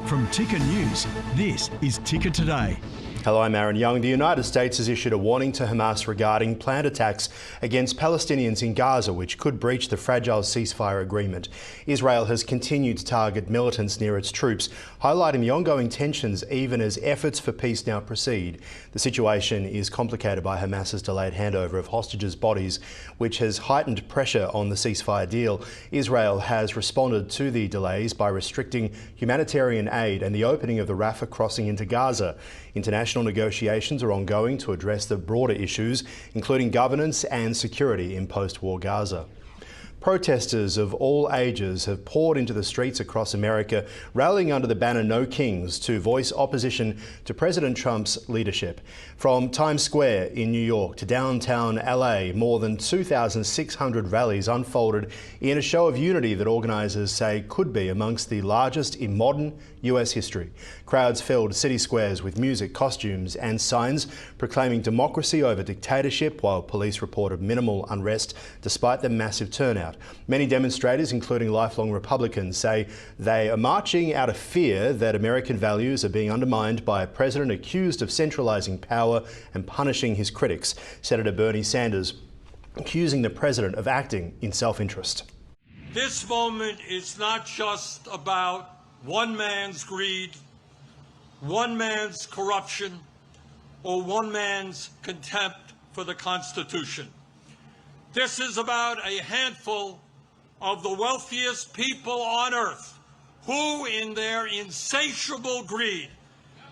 From Ticker News, this is Ticker Today. Hello, I'm Aaron Young. The United States has issued a warning to Hamas regarding planned attacks against Palestinians in Gaza, which could breach the fragile ceasefire agreement. Israel has continued to target militants near its troops, highlighting the ongoing tensions even as efforts for peace now proceed. The situation is complicated by Hamas's delayed handover of hostages' bodies, which has heightened pressure on the ceasefire deal. Israel has responded to the delays by restricting humanitarian aid and the opening of the Rafah crossing into Gaza. International negotiations are ongoing to address the broader issues, including governance and security in post-war Gaza. Protesters of all ages have poured into the streets across America, rallying under the banner No Kings to voice opposition to President Trump's leadership. From Times Square in New York to downtown LA, more than 2,600 rallies unfolded in a show of unity that organisers say could be amongst the largest in modern US history. Crowds filled city squares with music, costumes and signs proclaiming democracy over dictatorship, while police reported minimal unrest despite the massive turnout. Many demonstrators, including lifelong Republicans, say they are marching out of fear that American values are being undermined by a president accused of centralising power and punishing his critics. Senator Bernie Sanders accusing the president of acting in self-interest. This moment is not just about one man's greed, one man's corruption, or one man's contempt for the Constitution. This is about a handful of the wealthiest people on earth who, in their insatiable greed,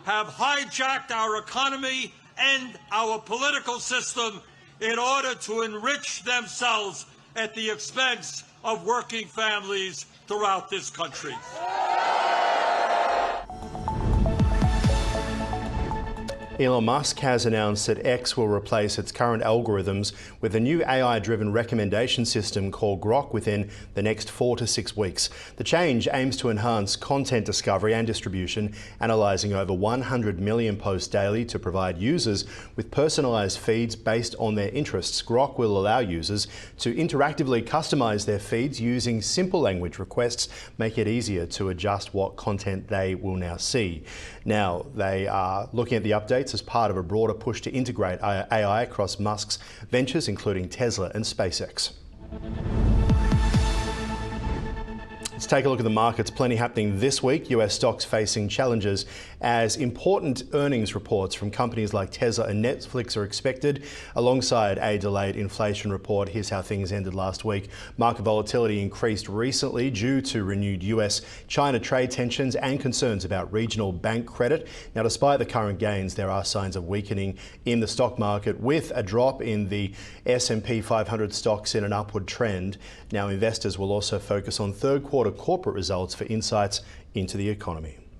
have hijacked our economy and our political system in order to enrich themselves at the expense of working families throughout this country. Elon Musk has announced that X will replace its current algorithms with a new AI-driven recommendation system called Grok within the next 4 to 6 weeks. The change aims to enhance content discovery and distribution, analysing over 100 million posts daily to provide users with personalised feeds based on their interests. Grok will allow users to interactively customise their feeds using simple language requests, make it easier to adjust what content they will now see. Now, they are looking at the updates as part of a broader push to integrate AI across Musk's ventures, including Tesla and SpaceX. Let's take a look at the markets. Plenty happening this week. US stocks facing challenges as important earnings reports from companies like Tesla and Netflix are expected, alongside a delayed inflation report. Here's how things ended last week. Market volatility increased recently due to renewed US-China trade tensions and concerns about regional bank credit. Now, despite the current gains, there are signs of weakening in the stock market, with a drop in the S&P 500 stocks in an upward trend. Now, investors will also focus on third quarter corporate results for insights into the economy.